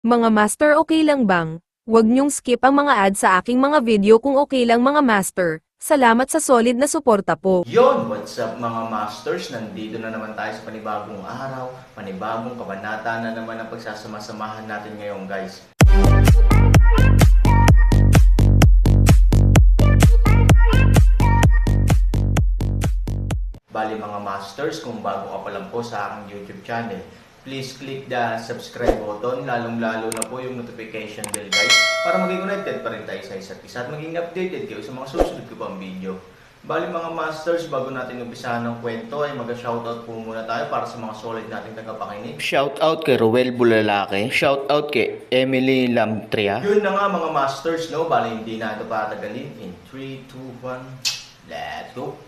Mga master, okay lang bang? Huwag niyong skip ang mga ad sa aking mga video kung okay lang mga master. Salamat sa solid na suporta po. Yon, what's up mga masters? Nandito na naman tayo sa panibagong araw, panibagong kabanata na naman ang pagsasama-samahan natin ngayon guys. Bali mga masters, kung bago ka pa lang po sa aking YouTube channel, please click the subscribe button, lalong-lalo na po yung notification bell guys, para maging connected pa rin tayo sa isa't isa at maging updated kayo sa mga susunod ko pang video. Bali mga masters, bago natin umpisahan ng kwento ay mag-shoutout po muna tayo para sa mga solid nating tagapakinig. Shoutout kay Roel Bulalaki. Shoutout kay Emily Lamtria. Yun na nga mga masters, no? Bali hindi na ito patagalin. In 3, 2, 1, let's go!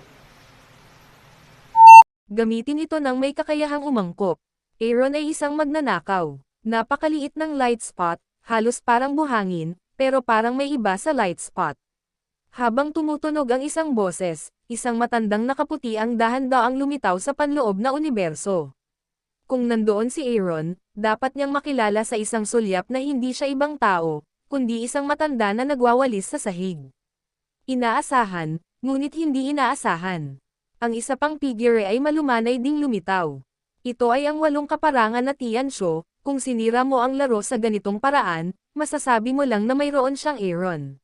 Gamitin ito ng may kakayahang umangkop. Aaron ay isang magnanakaw. Napakaliit ng light spot, halos parang buhangin, pero parang may iba sa light spot. Habang tumutunog ang isang boses, isang matandang nakaputi ang dahan-daang lumitaw sa panloob na universo. Kung nandoon si Aaron, dapat niyang makilala sa isang sulyap na hindi siya ibang tao, kundi isang matanda na nagwawalis sa sahig. Inaasahan, ngunit hindi inaasahan. Ang isa pang figure ay malumanay ding lumitaw. Ito ay ang 8 kaparangan na Tianshu. Kung sinira mo ang laro sa ganitong paraan, masasabi mo lang na mayroon siyang Aaron.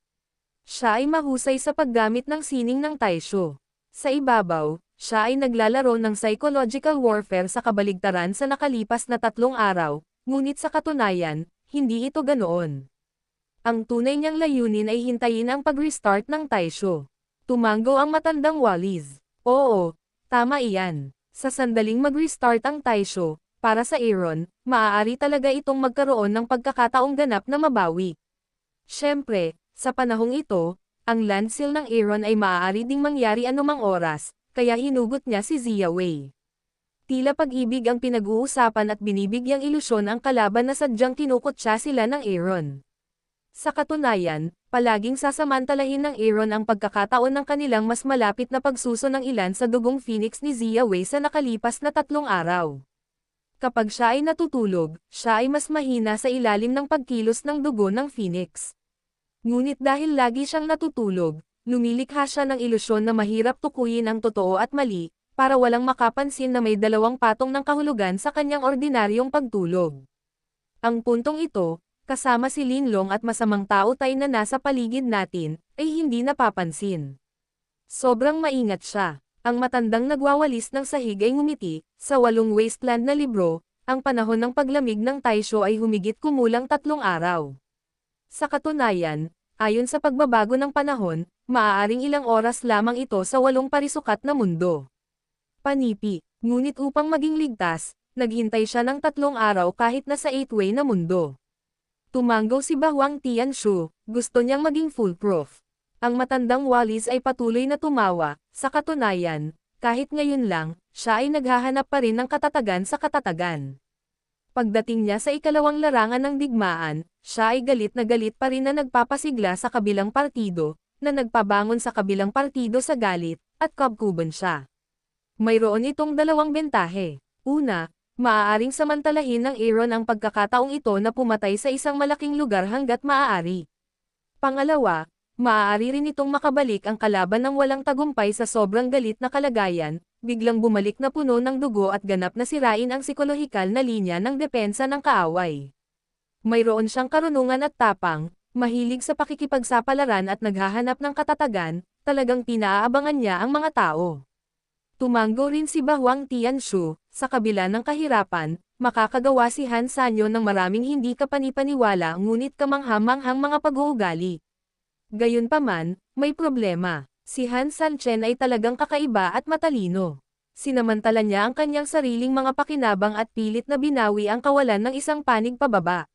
Siya ay mahusay sa paggamit ng sining ng Taisho. Sa ibabaw, siya ay naglalaro ng psychological warfare sa kabaligtaran sa nakalipas na 3 araw, ngunit sa katunayan, hindi ito ganoon. Ang tunay niyang layunin ay hintayin ang pag-restart ng Taisho. Tumango ang matandang Wallis. Oo, tama iyan. Sa sandaling mag-restart ang Taisho, para sa Aaron, maaari talaga itong magkaroon ng pagkakataong ganap na mabawi. Siyempre, sa panahong ito, ang landfill ng Aaron ay maaari ding mangyari anumang oras, kaya hinugot niya si Zia Wei. Tila pag-ibig ang pinag-uusapan at binibigyang ilusyon ang kalaban na sadyang kinukutya sila ng Aaron. Sa katunayan, palaging sasamantalahin ng Aaron ang pagkakataon ng kanilang mas malapit na pagsuso ng ilan sa dugong Phoenix ni Zia Wei sa nakalipas na 3 araw. Kapag siya ay natutulog, siya ay mas mahina sa ilalim ng pagkilos ng dugo ng Phoenix. Ngunit dahil lagi siyang natutulog, lumilikha siya ng ilusyon na mahirap tukuyin ang totoo at mali, para walang makapansin na may 2 patong ng kahulugan sa kanyang ordinaryong pagtulog. Ang puntong ito, kasama si Linlong at masamang tao tay na nasa paligid natin, ay hindi napapansin. Sobrang maingat siya. Ang matandang nagwawalis ng sahig ay ngumiti. Sa 8 wasteland na libro, ang panahon ng paglamig ng Taisho ay humigit kumulang 3 araw. Sa katunayan, ayon sa pagbabago ng panahon, maaaring ilang oras lamang ito sa 8 parisukat na mundo. Panipi, ngunit upang maging ligtas, naghintay siya ng 3 araw kahit nasa 8-way na mundo. Tumango si Bahwang Tianshu, gusto niyang maging foolproof. Ang matandang Wallis ay patuloy na tumawa. Sa katunayan, kahit ngayon lang, siya ay naghahanap pa rin ng katatagan sa katatagan. Pagdating niya sa ikalawang larangan ng digmaan, siya ay galit na galit pa rin na nagpapasigla sa kabilang partido, na nagpabangon sa kabilang partido sa galit, at kabkuban siya. Mayroon itong 2 bentahe. Una, maaaring samantalahin ng Aaron ang pagkakataong ito na pumatay sa isang malaking lugar hanggat maaari. Pangalawa, maaari rin itong makabalik ang kalaban ng walang tagumpay sa sobrang galit na kalagayan, biglang bumalik na puno ng dugo at ganap na sirain ang psikolohikal na linya ng depensa ng kaaway. Mayroon siyang karunungan at tapang, mahilig sa pakikipagsapalaran at naghahanap ng katatagan, talagang pinaabangan niya ang mga tao. Tumango rin si Bahwang Tianshu, sa kabila ng kahirapan, makakagawa si Han Sanyo ng maraming hindi kapanipaniwala ngunit kamangha-manghang mga pag-uugali. Gayunpaman, may problema. Si Han Sanchen ay talagang kakaiba at matalino. Sinamantala niya ang kanyang sariling mga pakinabang at pilit na binawi ang kawalan ng isang panig pababa.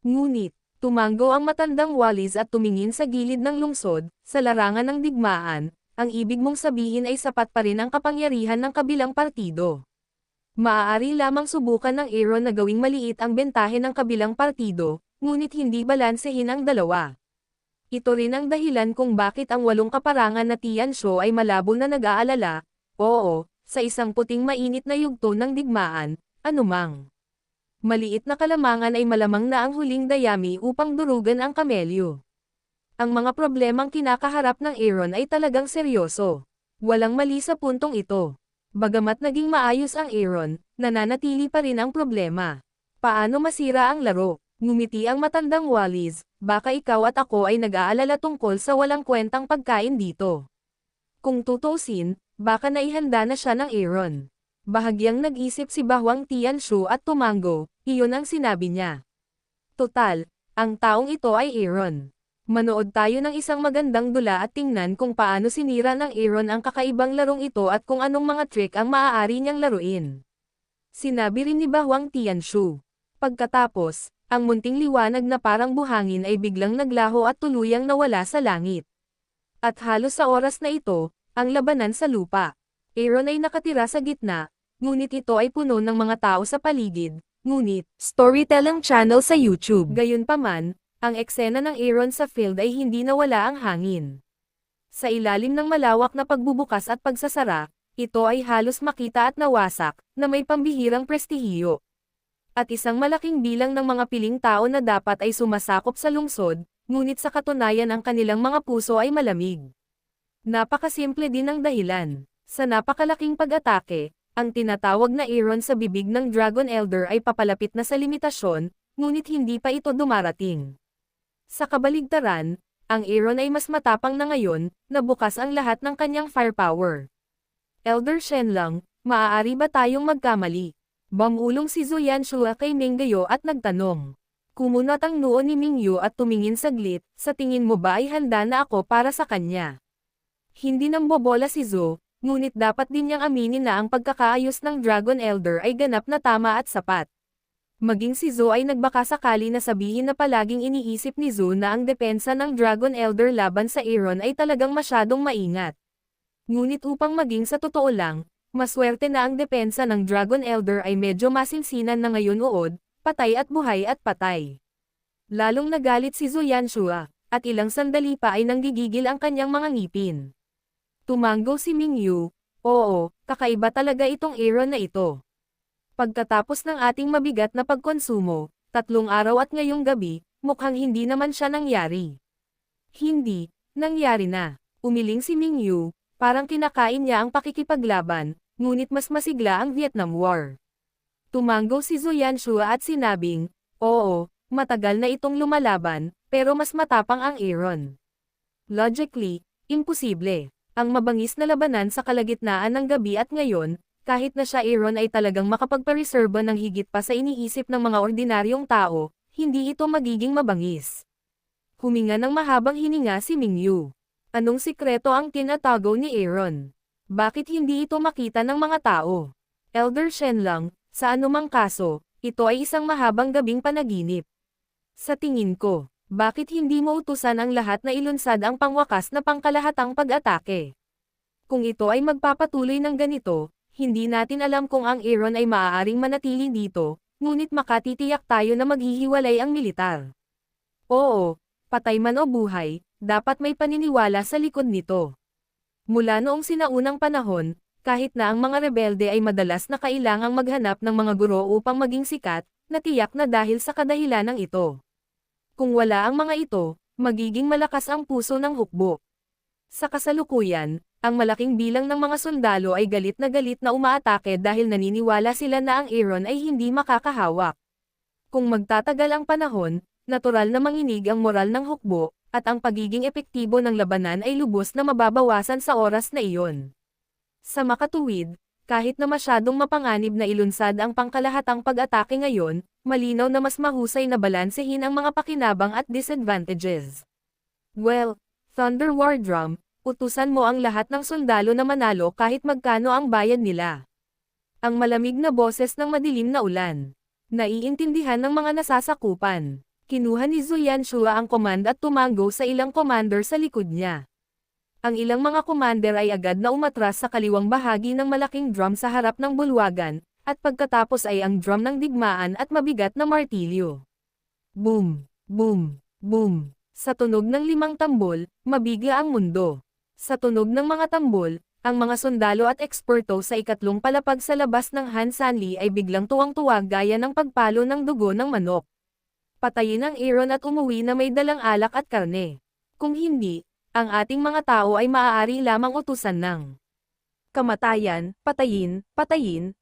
Ngunit, tumango ang matandang Wallis at tumingin sa gilid ng lungsod, sa larangan ng digmaan, ang ibig mong sabihin ay sapat pa rin ang kapangyarihan ng kabilang partido. Maaari lamang subukan ng Aaron na gawing maliit ang bentahe ng kabilang partido, ngunit hindi balansehin ang dalawa. Ito rin ang dahilan kung bakit ang 8 kaparangan na Tianshu ay malabo na nag-aalala, oo, sa isang puting mainit na yugto ng digmaan, anumang Maliit na kalamangan ay malamang na ang huling dayami upang durugan ang kamelyo. Ang mga problemang kinakaharap ng Aaron ay talagang seryoso. Walang mali sa puntong ito. Bagamat naging maayos ang Aaron, nananatili pa rin ang problema. Paano masira ang laro? Ngumiti ang matandang Wallis, baka ikaw at ako ay nag-aalala tungkol sa walang kwentang pagkain dito. Kung tutusin, baka naihanda na siya ng Aaron. Bahagyang nag-isip si Bahwang Tianshu at tumango, iyon ang sinabi niya. Total, ang taong ito ay Aaron. Manood tayo ng isang magandang dula at tingnan kung paano sinira ng Aaron ang kakaibang larong ito at kung anong mga trick ang maaari niyang laruin. Sinabi rin ni Bahwang Tianshu. Pagkatapos, ang munting liwanag na parang buhangin ay biglang naglaho at tuluyang nawala sa langit. At halos sa oras na ito, ang labanan sa lupa. Aaron ay nakatira sa gitna, ngunit ito ay puno ng mga tao sa paligid, ngunit, storytelling channel sa YouTube. Gayunpaman, ang eksena ng Aaron sa field ay hindi nawala ang hangin. Sa ilalim ng malawak na pagbubukas at pagsasara, ito ay halos makita at nawasak, na may pambihirang prestihiyo. At isang malaking bilang ng mga piling tao na dapat ay sumasakop sa lungsod, ngunit sa katunayan ang kanilang mga puso ay malamig. Napakasimple din ang dahilan. Sa napakalaking pag-atake, ang tinatawag na Aaron sa bibig ng Dragon Elder ay papalapit na sa limitasyon, ngunit hindi pa ito dumarating. Sa kabaligtaran, ang Aaron ay mas matapang na ngayon, na bukas ang lahat ng kanyang firepower. Elder Shenlong, maaari ba tayong magkamali? Bumulong si Zuyan Shua kay Mingyo at nagtanong. Kumunat ang noo ni Mingyu at tumingin saglit, sa tingin mo ba ay handa na ako para sa kanya? Hindi nang bobola si Zo, ngunit dapat din niyang aminin na ang pagkakaayos ng Dragon Elder ay ganap na tama at sapat. Maging si Zo ay nagbaka sakali na sabihin na palaging iniisip ni Zo na ang depensa ng Dragon Elder laban sa Aaron ay talagang masyadong maingat. Ngunit upang maging sa totoo lang, maswerte na ang depensa ng Dragon Elder ay medyo masinsinan na ngayon uod, patay at buhay at patay. Lalong nagalit si Zuyan Shua, at ilang sandali pa ay nanggigigil ang kanyang mga ngipin. Tumango si Mingyu, oo, kakaiba talaga itong Aaron na ito. Pagkatapos ng ating mabigat na pagkonsumo, 3 araw at ngayong gabi, mukhang hindi naman siya nangyari. Hindi, nangyari na. Umiling si Mingyu, parang kinakain niya ang pakikipaglaban, ngunit mas masigla ang Vietnam War. Tumango si Zuyan Shua at sinabing, oo, matagal na itong lumalaban, pero mas matapang ang Aaron. Logically, imposible. Ang mabangis na labanan sa kalagitnaan ng gabi at ngayon, kahit na siya Aaron ay talagang makapagpareserba ng higit pa sa iniisip ng mga ordinaryong tao, hindi ito magiging mabangis. Huminga ng mahabang hininga si Mingyu. Anong sikreto ang tinatago ni Aaron? Bakit hindi ito makita ng mga tao? Elder Shenlong, sa anumang kaso, ito ay isang mahabang gabing panaginip. Sa tingin ko, bakit hindi mo utusan ang lahat na ilunsad ang pangwakas na pangkalahatang pag-atake? Kung ito ay magpapatuloy ng ganito, hindi natin alam kung ang Aaron ay maaaring manatili dito, ngunit makatitiyak tayo na maghihiwalay ang militar. Oo, patay man o buhay, dapat may paniniwala sa likod nito. Mula noong sinaunang panahon, kahit na ang mga rebelde ay madalas na kailangang maghanap ng mga guro upang maging sikat, natiyak na dahil sa kadahilanang ito. Kung wala ang mga ito, magiging malakas ang puso ng hukbo. Sa kasalukuyan, ang malaking bilang ng mga sundalo ay galit na umaatake dahil naniniwala sila na ang Aaron ay hindi makakahawak. Kung magtatagal ang panahon, natural na manginig ang moral ng hukbo, at ang pagiging epektibo ng labanan ay lubos na mababawasan sa oras na iyon. Sa makatuwid, kahit na masyadong mapanganib na ilunsad ang pangkalahatang pag-atake ngayon, malinaw na mas mahusay na balansehin ang mga pakinabang at disadvantages. Well, Thunder War Drum, utusan mo ang lahat ng sundalo na manalo kahit magkano ang bayad nila. Ang malamig na boses ng madilim na ulan. Naiintindihan ng mga nasasakupan. Kinuha ni Zuyan Shua ang command at tumango sa ilang commander sa likod niya. Ang ilang mga commander ay agad na umatras sa kaliwang bahagi ng malaking drum sa harap ng bulwagan, at pagkatapos ay ang drum ng digmaan at mabigat na martilyo. Boom! Boom! Boom! Sa tunog ng 5 tambol, mabigla ang mundo. Sa tunog ng mga tambol, Ang mga sundalo at eksperto sa ikatlong palapag sa labas ng Han Sanli ay biglang tuwang-tuwa gaya ng pagpalo ng dugo ng manok. Patayin ang Aaron at umuwi na may dalang alak at karne. Kung hindi, ang ating mga tao ay maaari lamang utusan ng kamatayan, patayin, 10,000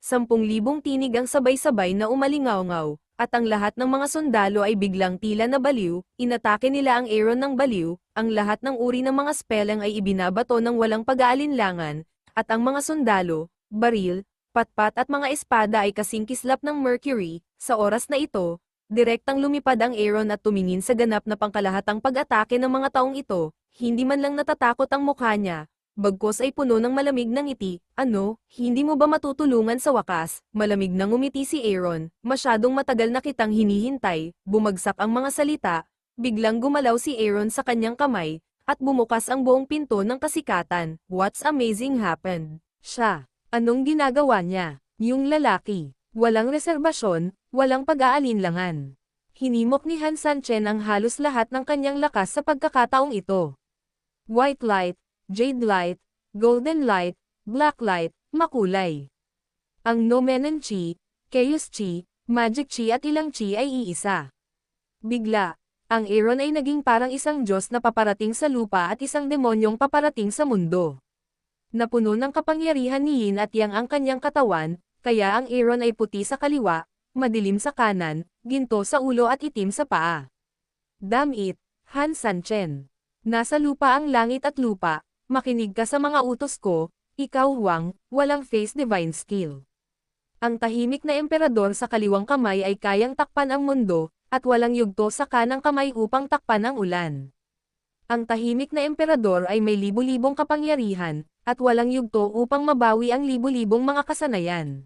tinig ang sabay-sabay na umalingaw-ngaw, at ang lahat ng mga sundalo ay biglang tila na baliw, inatake nila ang Aaron ng baliw, ang lahat ng uri ng mga spelling ay ibinabato ng walang pag-aalinlangan, at ang mga sundalo, baril, patpat at mga espada ay kasing kislap ng Mercury. Sa oras na ito, direktang lumipad ang Aaron at tumingin sa ganap na pangkalahatang pag-atake ng mga taong ito, hindi man lang natatakot ang mukha niya. Bagkos ay puno ng malamig na ngiti. Ano, hindi mo ba matutulungan sa wakas? Malamig na ngumiti si Aaron. Masyadong matagal na kitang hinihintay. Bumagsak ang mga salita. Biglang gumalaw si Aaron sa kanyang kamay, at bumukas ang buong pinto ng kasikatan. What's amazing happened? Siya. Anong ginagawa niya? Yung lalaki. Walang reserbasyon, walang pag-aalinlangan. Hinimok ni Han Sanchen ang halos lahat ng kanyang lakas sa pagkakataong ito. White light, jade light, golden light, black light, makulay. Ang Nomenon Chi, Chaos Chi, Magic Chi at ilang Chi ay iisa. Bigla, ang Aaron ay naging parang isang Diyos na paparating sa lupa at isang demonyong paparating sa mundo. Napuno ng kapangyarihan ni Yin at Yang ang kanyang katawan, kaya ang Aaron ay puti sa kaliwa, madilim sa kanan, ginto sa ulo at itim sa paa. Damn it, Han Sanchen. Nasa lupa ang langit at lupa. Makinig ka sa mga utos ko, ikaw Huang, walang face divine skill. Ang tahimik na emperador sa kaliwang kamay ay kayang takpan ang mundo, at walang yugto sa kanang kamay upang takpan ang ulan. Ang tahimik na emperador ay may libu-libong kapangyarihan, at walang yugto upang mabawi ang libu-libong mga kasanayan.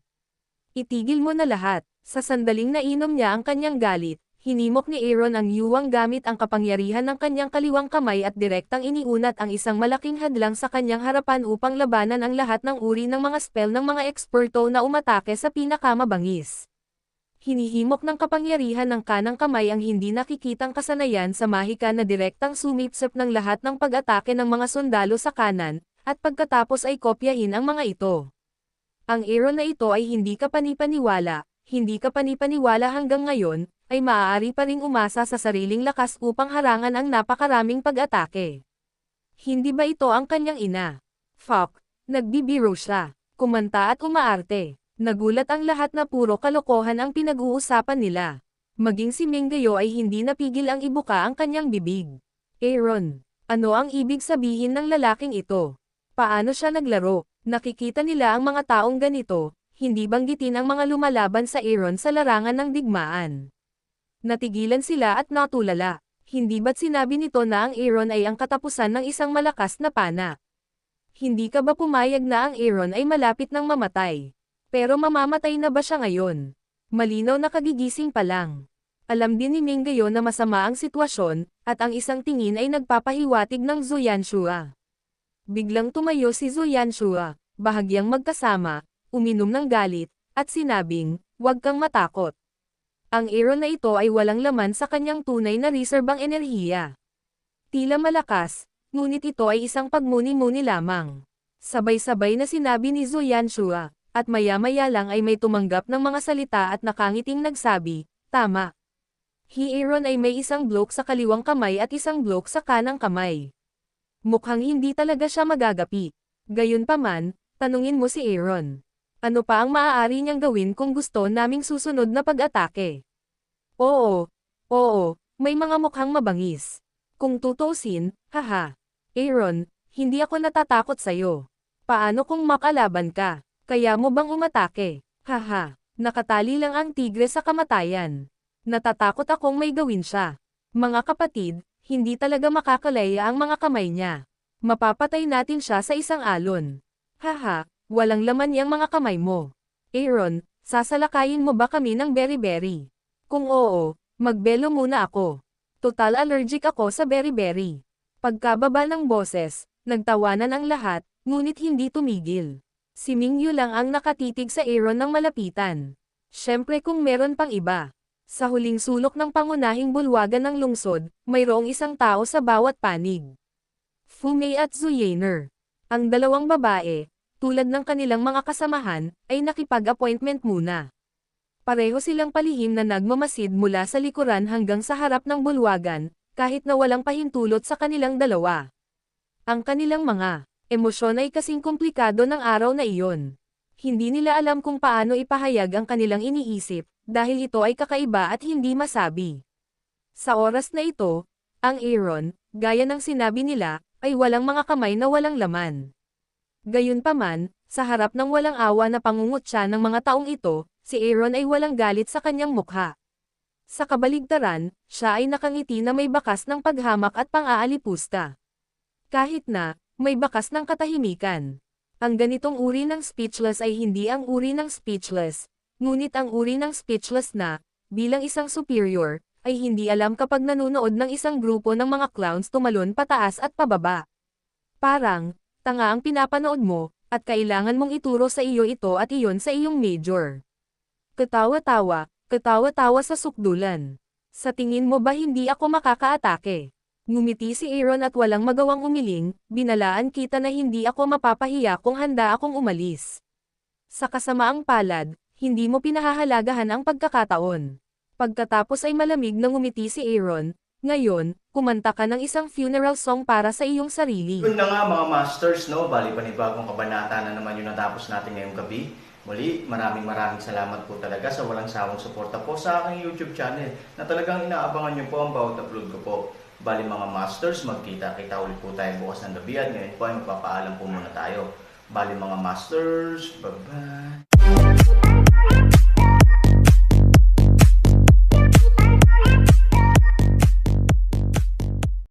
Itigil mo na lahat. Sa sandaling nainom niya ang kanyang galit, hinimok ni Aaron ang yuwang gamit ang kapangyarihan ng kanyang kaliwang kamay at direktang iniunat ang isang malaking hadlang sa kanyang harapan upang labanan ang lahat ng uri ng mga spell ng mga eksperto na umatake sa pinakamabangis. Hinihimok ng kapangyarihan ng kanang kamay ang hindi nakikitang kasanayan sa mahika na direktang sumipsip ng lahat ng pag-atake ng mga sundalo sa kanan, at pagkatapos ay kopyahin ang mga ito. Ang Aaron na ito ay hindi ka panipaniwala hanggang ngayon, ay maaari pa ring umasa sa sariling lakas upang harangan ang napakaraming pag-atake. Hindi ba ito ang kanyang ina? Fuck, nagbibiro siya. Kumanta at umaarte. Nagulat ang lahat na puro kalokohan ang pinag-uusapan nila. Maging si Minggayo ay hindi napigil ang ibuka ang kanyang bibig. Aaron, ano ang ibig sabihin ng lalaking ito? Paano siya naglaro? Nakikita nila ang mga taong ganito, hindi banggitin ang mga lumalaban sa Aaron sa larangan ng digmaan. Natigilan sila at natulala. Hindi ba't sinabi nito na ang Aaron ay ang katapusan ng isang malakas na pana? Hindi ka ba pumayag na ang Aaron ay malapit ng mamatay? Pero mamamatay na ba siya ngayon? Malinaw na kagigising pa lang. Alam din ni Minggayo na masama ang sitwasyon, at ang isang tingin ay nagpapahiwatig ng Zuyanshua. Biglang tumayo si Zuyanshua, bahagyang magkasama, uminom ng galit, at sinabing, "Huwag kang matakot." Ang Aaron na ito ay walang laman sa kanyang tunay na reserbang enerhiya. Tila malakas, ngunit ito ay isang pagmuni-muni lamang. Sabay-sabay na sinabi ni Zuyanshua, at maya-maya lang ay may tumanggap ng mga salita at nakangiting nagsabi, "Tama." Aaron ay may isang bloke sa kaliwang kamay at isang bloke sa kanang kamay. Mukhang hindi talaga siya magagapi. Gayunpaman, tanungin mo si Aaron. Ano pa ang maaari niyang gawin kung gusto naming susunod na pag-atake? Oo, may mga mukhang mabangis. Kung tutusin, haha. Aaron, hindi ako natatakot sa'yo. Paano kung makalaban ka? Kaya mo bang umatake? Haha, nakatali lang ang tigre sa kamatayan. Natatakot akong may gawin siya. Mga kapatid, hindi talaga makakalaya ang mga kamay niya. Mapapatay natin siya sa isang alon. Haha. Walang laman yang mga kamay mo. Aaron, sasalakayin mo ba kami ng berry-berry? Kung oo, magbelo muna ako. Total allergic ako sa berry-berry. Pagkababa ng boses, nagtawanan ang lahat, ngunit hindi tumigil. Si Mingyu lang ang nakatitig sa Aaron ng malapitan. Siyempre kung meron pang iba. Sa huling sulok ng pangunahing bulwagan ng lungsod, mayroong isang tao sa bawat panig. Fu Mei at Zuyaner. Ang dalawang babae, tulad ng kanilang mga kasamahan, ay nakipag-appointment muna. Pareho silang palihim na nagmamasid mula sa likuran hanggang sa harap ng bulwagan, kahit na walang pahintulot sa kanilang dalawa. Ang kanilang mga emosyon ay kasing komplikado ng araw na iyon. Hindi nila alam kung paano ipahayag ang kanilang iniisip, dahil ito ay kakaiba at hindi masabi. Sa oras na ito, ang Aaron, gaya ng sinabi nila, ay walang mga kamay na walang laman. Gayunpaman, sa harap ng walang awa na pangungutya ng mga taong ito, si Aaron ay walang galit sa kanyang mukha. Sa kabaligtaran, siya ay nakangiti na may bakas ng paghamak at pang-aalipusta. Kahit na, may bakas ng katahimikan. Ang ganitong uri ng speechless ay hindi ang uri ng speechless, ngunit ang uri ng speechless na, bilang isang superior, ay hindi alam kapag nanonood ng isang grupo ng mga clowns tumalon pataas at pababa. Parang, tanga ang pinapanood mo, at kailangan mong ituro sa iyo ito at iyon sa iyong major. Katawa-tawa sa sukdulan. Sa tingin mo ba hindi ako makakaatake? Ngumiti si Aaron at walang magawang umiling, binalaan kita na hindi ako mapapahiya kung handa akong umalis. Sa kasamaang palad, hindi mo pinahahalagahan ang pagkakataon. Pagkatapos ay malamig na ngumiti si Aaron, ngayon, kumanta ka ng isang funeral song para sa iyong sarili. Yun na nga mga masters, no? Bali panibagong kabanata na naman yung natapos natin ngayong gabi. Muli, maraming salamat po talaga sa walang sawang suporta po sa aking YouTube channel na talagang inaabangan nyo po ang bawat upload ko po. Bali mga masters, magkita-kita ulit po tayo bukas ng gabi at ngayon po ay magpapaalam po muna tayo. Bali mga masters, bye-bye!